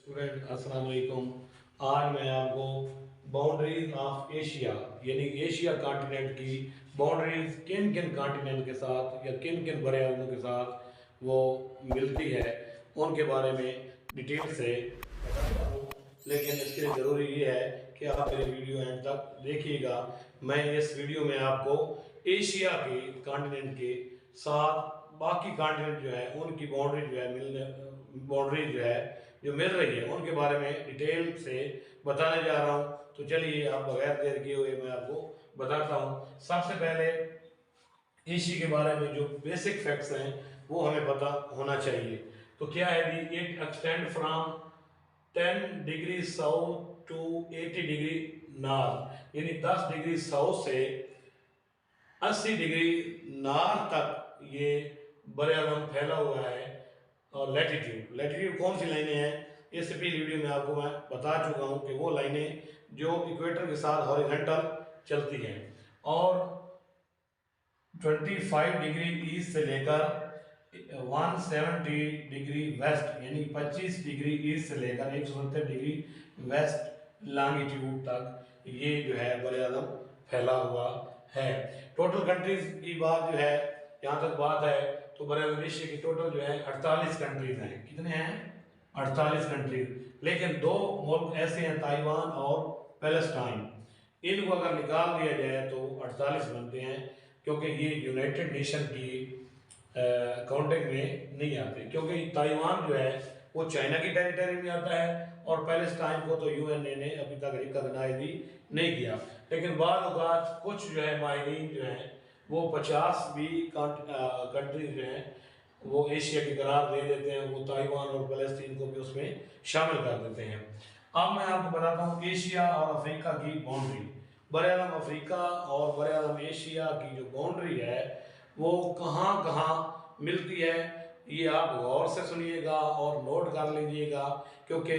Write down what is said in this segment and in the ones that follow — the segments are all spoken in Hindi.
स्टूडेंट अस्सलाम वालेकुम। आज मैं आपको बाउंड्रीज ऑफ एशिया यानी एशिया कॉन्टिनेंट की बाउंड्रीज किन किन कॉन्टिनेंट के साथ या किन किन बड़े अज़मों के साथ वो मिलती है उनके बारे में डिटेल से बताता हूँ। लेकिन इसके लिए ज़रूरी ये है कि आप मेरी वीडियो एंड तक देखिएगा। मैं इस वीडियो में आपको एशिया के कॉन्टिनेंट के साथ बाकी कॉन्टिनेंट जो है उनकी बाउंड्री जो है बाउंड्री जो है जो मिल रही है उनके बारे में डिटेल से बताने जा रहा हूँ। तो चलिए आप बगैर देर किए हुए मैं आपको बताता हूँ। सबसे पहले एशिया के बारे में जो बेसिक फैक्ट्स हैं वो हमें पता होना चाहिए। तो क्या है जी, एक extend from 10 degree south to 80 degree north यानी 10 डिग्री साउथ से 80 डिग्री नॉर्थ तक ये बड़े आलम फैला हुआ है। और लैटिट्यूड लैटिट्यूड कौन सी लाइनें हैं इससे पिछली वीडियो में आपको मैं बता चुका हूँ कि वो लाइनें जो इक्वेटर के साथ हॉरिजॉन्टल चलती हैं। और 25 डिग्री ईस्ट से लेकर 170 डिग्री वेस्ट यानी 25 डिग्री ईस्ट से लेकर 170 डिग्री वेस्ट लॉन्गिट्यूड तक ये जो है बड़े आलम फैला हुआ है। टोटल कंट्रीज की बात जो है यहाँ तक बात है तो बड़े आलम एशिया की टोटल जो है 48 कंट्रीज हैं। कितने हैं? 48 कंट्रीज। लेकिन दो मुल्क ऐसे हैं, ताइवान और पैलेस्टाइन। इनको अगर निकाल दिया जाए तो 48 बनते हैं, क्योंकि ये यूनाइटेड नेशन की काउंटिंग में नहीं आते, क्योंकि ताइवान जो है वो चाइना की टेरिटरी में आता है और पैलेस्टाइन को तो यूएनए ने अभी तक रिकॉग्नाइज भी नहीं किया। लेकिन बाद औक़ात कुछ जो है माहिरीन जो हैं वो 50 भी कंट्री जो हैं वो एशिया की करार दे देते हैं, वो ताइवान और फ़लस्तीन को भी उसमें शामिल कर देते हैं। अब मैं आपको बताता हूँ एशिया और अफ्रीका की बाउंड्री। बड़े आलम अफ्रीका और बड़े आलम एशिया की जो बाउंड्री है वो कहाँ कहाँ मिलती है, ये आप गौर से सुनिएगा और नोट कर लीजिएगा, क्योंकि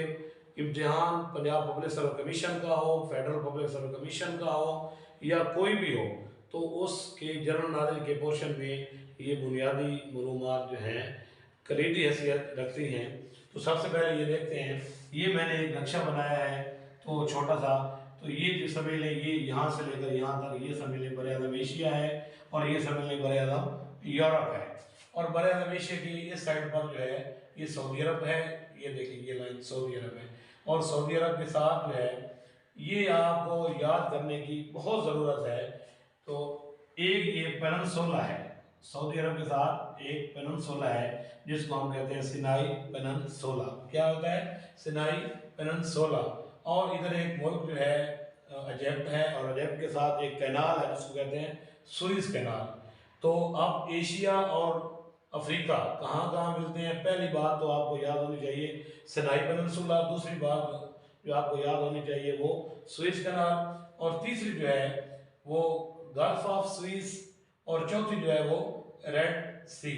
इम्तिहान पंजाब पब्लिक सर्विस कमीशन का हो, फेडरल पब्लिक सर्विस कमीशन का हो या कोई भी हो, तो उसके जनरल नॉलेज के पोर्शन में ये बुनियादी मालूमात जो हैं कलीदी हैसियत रखती हैं। तो सबसे पहले ये देखते हैं, ये मैंने एक नक्शा बनाया है तो छोटा सा। तो ये जो समेले ये यहाँ से लेकर यहाँ तक ये समेले बड़े आलम एशिया है और ये समेले बड़े आलम यूरोप है। और बड़े आलम एशिया की इस साइड पर जो है ये सऊदी अरब है। ये देखिए ये लाइन सऊदी अरब है और सऊदी अरब के साथ जो है ये आपको याद करने की बहुत ज़रूरत है। तो एक ये पेनिनसुला है, सऊदी अरब के साथ एक पेनिनसुला है जिसको हम कहते हैं सिनाई पेनिनसुला। क्या होता है? सिनाई पेनिनसुला। और इधर एक मुल्क जो है इजिप्ट है और इजिप्ट के साथ एक कैनाल है जिसको कहते हैं सुएज कैनाल। तो अब एशिया और अफ्रीका कहाँ कहाँ मिलते हैं? पहली बात तो आपको याद होनी चाहिए सिनाई पेनिनसुला, दूसरी बात जो आपको याद होनी चाहिए वो सुएज कैनाल, और तीसरी जो है वो गल्फ ऑफ सुएज, और चौथी जो है वो रेड सी।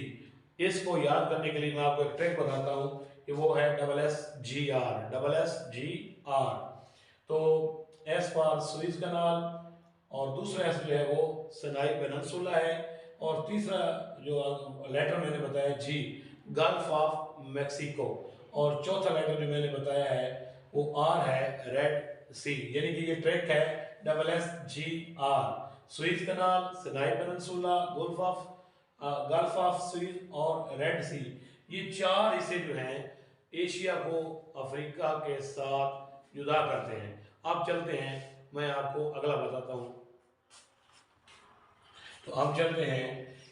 इसको याद करने के लिए मैं आपको एक ट्रिक बताता हूँ कि वो है SSGR, SSGR। तो एस फॉर सुएज कैनाल और दूसरा एस जो है वो सिनाई पेनिनसुला है और तीसरा जो लेटर मैंने बताया जी गल्फ ऑफ मैक्सिको, और चौथा लेटर जो मैंने बताया है वो आर है रेड सी। यानी कि ये ट्रिक है SSGR, Suez canal, Sinai peninsula, gulf of Suez और रेड सी। ये चार हिस्से जो हैं एशिया को अफ्रीका के साथ जुदा करते हैं। अब चलते हैं, मैं आपको अगला बताता हूँ। तो अब चलते हैं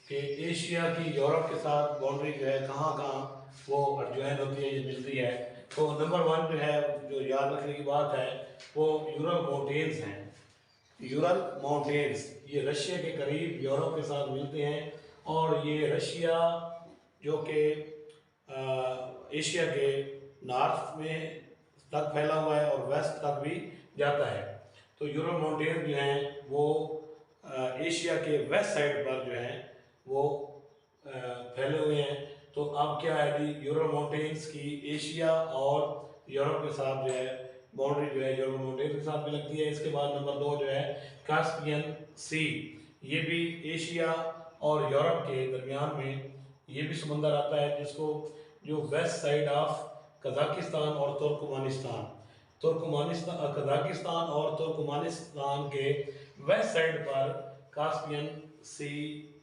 कि एशिया की यूरोप के साथ बाउंड्री जो है कहाँ कहाँ वो ज्वाइन होती है, ये मिलती है। तो नंबर 1 जो है जो याद रखने की बात है वो यूरल माउंटेन्स हैं। यूरल माउंटेन्स ये रशिया के करीब यूरोप के साथ मिलते हैं और ये रशिया जो कि एशिया के नॉर्थ में तक फैला हुआ है और वेस्ट तक भी जाता है। तो यूरल माउंटेन जो हैं वो एशिया के वेस्ट साइड पर जो हैं वो फैले हुए हैं। तो अब क्या है कि यूरल माउंटेन्स की एशिया और यूरोप के साथ जो है बाउंड्री जो है यूरल माउंटेन के साथ भी लगती है। इसके बाद नंबर 2 जो है कास्पियन सी, ये भी एशिया और यूरोप के दरमियान में ये भी समंदर आता है, जिसको जो वेस्ट साइड ऑफ कजाकिस्तान और तुर्कमानिस्तान। कजाकिस्तान और तुर्कमानिस्तान के वेस्ट साइड पर कास्पियन सी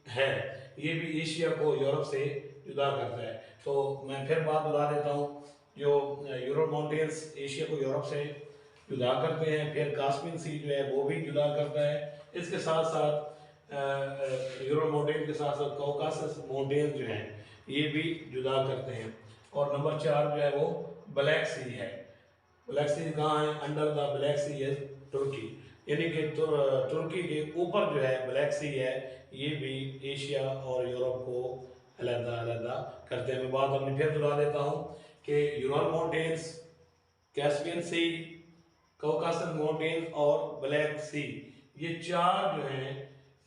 है। ये भी एशिया को यूरोप से जुदा करता है। तो मैं फिर बात बता देता हूँ, जो यूरोप माउंटेन्स एशिया को यूरोप से जुदा करते हैं, फिर कास्पियन सी जो है वो भी जुदा करता है। इसके साथ साथ यूरोप माउंटेन के साथ साथ कॉकासस माउंटेन जो हैं ये भी जुदा करते हैं। और नंबर 4 जो है वो ब्लैक सी है। ब्लैक सी कहाँ है? अंडर द ब्लैक सी है तुर्की, यानी कि तुर्की के ऊपर जो है ब्लैक सी है। ये भी एशिया और यूरोप को अलग अलग करते हैं। मैं बात अपनी फिर दोहरा देता हूँ कि यूरल माउंटेन्स, कैस्पियन सी, कॉकासस माउंटेन्स और ब्लैक सी, ये 4 जो हैं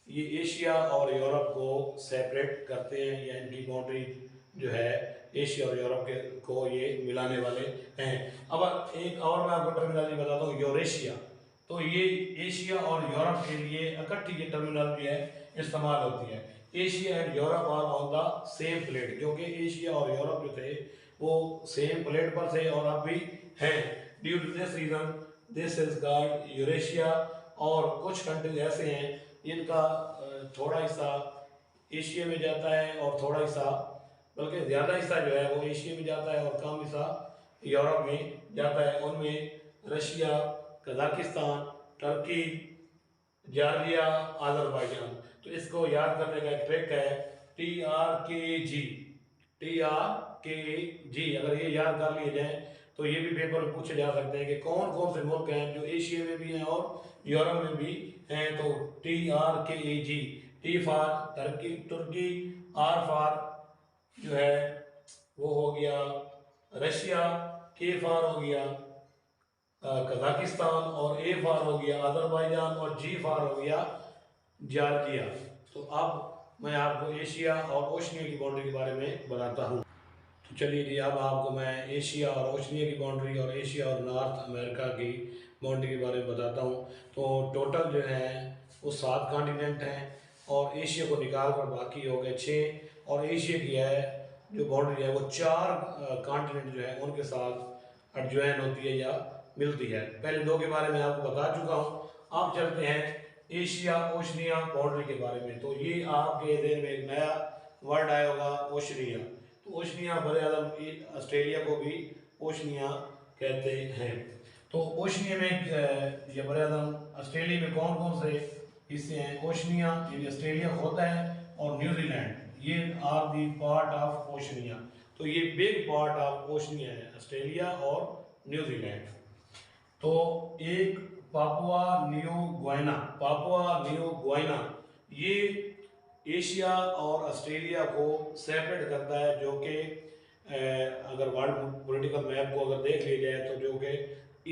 ये एशिया और यूरोप को सेपरेट करते हैं, या इनकी बाउंड्री जो है एशिया और यूरोप के को ये मिलाने वाले हैं। अब एक और मैं आपको टर्मिनोलॉजी बताता हूँ, यूरेशिया। तो ये एशिया और यूरोप के लिए इकट्ठी ये टर्मिनोलॉजी है इस्तेमाल होती है। Asia and Europe are on the same plate, क्योंकि एशिया और यूरोप जो थे वो सेम प्लेट पर थे और अब भी हैं। Due to this reason this is called Eurasia. और कुछ कंट्रीज ऐसे हैं इनका थोड़ा हिस्सा एशिया में जाता है और थोड़ा हिस्सा, बल्कि ज़्यादा हिस्सा जो है वो एशिया में जाता है और कम हिस्सा यूरोप में जाता है। उनमें Russia, Kazakhstan, Turkey, Georgia, Azerbaijan. तो इसको याद करने का एक ट्रिक है, TRKG। अगर ये याद कर लिए जाए तो ये भी पेपर में पूछे जा सकते हैं कि कौन कौन से मुल्क हैं जो एशिया में भी हैं और यूरोप में भी हैं। तो TRKG, T for Turkey, R for जो है वो हो गया रशिया, K फॉर हो गया कजाकिस्तान और A फॉर हो गया अज़रबैजान और G फॉर हो गया जॉर्जिया। तो अब मैं आपको एशिया और ओशनिया की बाउंड्री के बारे में बताता हूँ। तो चलिए जी, अब आपको मैं एशिया और ओशनिया की बाउंड्री और एशिया और नॉर्थ अमेरिका की बाउंड्री के बारे में बताता हूँ। तो टोटल जो है वो 7 कॉन्टिनेंट हैं और एशिया को निकाल कर बाकी हो गए 6। और एशिया की है जो बाउंड्री है वो 4 कॉन्टिनेंट जो है उनके साथ एडजॉइन होती है या मिलती है। पहले 2 के बारे में आपको बता चुका हूँ। अब चलते हैं एशिया ओशनिया बाउंड्री के बारे में। तो ये आपके ज़हन में एक नया वर्ड आया होगा, ओशनिया। तो ओशनिया बड़े आज़म ऑस्ट्रेलिया को भी ओशनिया कहते हैं। तो ओशनिया में ये बड़े आज़म ऑस्ट्रेलिया में कौन कौन से हिस्से हैं? ओशनिया यानी ऑस्ट्रेलिया होता है और न्यूजीलैंड, ये are the part of Oceania. तो ये बिग पार्ट ऑफ ओशनिया है, ऑस्ट्रेलिया और न्यूजीलैंड। तो एक पापुआ न्यू गुइना ये एशिया और ऑस्ट्रेलिया को सेपरेट करता है, जो कि अगर वर्ल्ड पॉलिटिकल मैप को अगर देख लिया जाए तो जो कि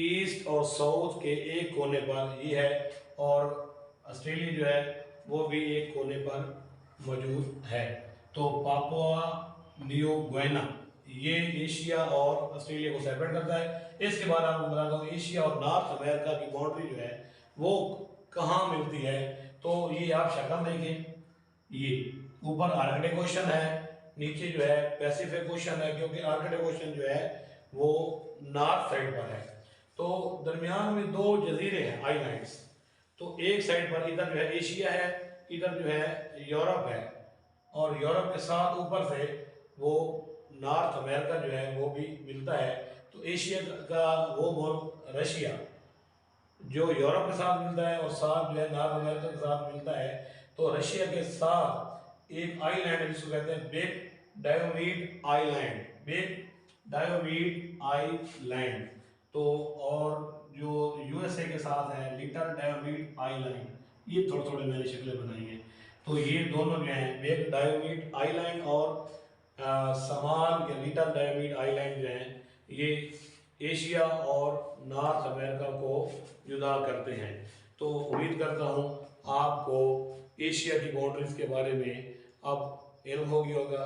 ईस्ट और साउथ के एक कोने पर ये है और ऑस्ट्रेलिया जो है वो भी एक कोने पर मौजूद है। तो पापुआ न्यू गुइना ये एशिया और ऑस्ट्रेलिया को सेपरेट करता है। इसके बाद आपको बताता हूँ एशिया और नॉर्थ अमेरिका की बाउंड्री जो है वो कहाँ मिलती है। तो ये आप शक्ल देखें, ये ऊपर आर्कटिक ओशन है, नीचे जो है पैसिफिक ओशन है, क्योंकि आर्कटिक ओशन जो है वो नॉर्थ साइड पर है। तो दरमियान में 2 जजीरे हैं, आइलैंड्स। तो एक साइड पर इधर जो है एशिया है, इधर जो है यूरोप है, और यूरोप के साथ ऊपर से वो नॉर्थ अमेरिका जो है वो भी मिलता है। तो एशिया का वो मुल्क रशिया जो यूरोप के साथ मिलता है और साथ जो है नॉर्थ अमेरिका के साथ मिलता है। तो रशिया के साथ एक आइलैंड है जिसको कहते हैं बिग डायोमीड आइलैंड। तो और जो यूएसए के साथ है लिटिल डायोमीड आइलैंड, ये थोड़े थोड़े मैंने शक्लें बनाई हैं। तो ये दोनों जो हैं बिग डायोमीड आइलैंड और स्मॉल या लिटिल डायोमीड आइलैंड जो हैं ये एशिया और नॉर्थ अमेरिका को जुदा करते हैं। तो उम्मीद करता हूँ आपको एशिया की बाउंड्रीज के बारे में अब इल्म हो गया होगा,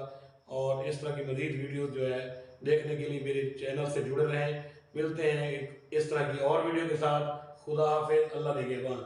और इस तरह की मज़ीद वीडियो जो है देखने के लिए मेरे चैनल से जुड़े रहें। मिलते हैं इस तरह की और वीडियो के साथ। खुदा हाफिज़, अल्लाह निगहबान।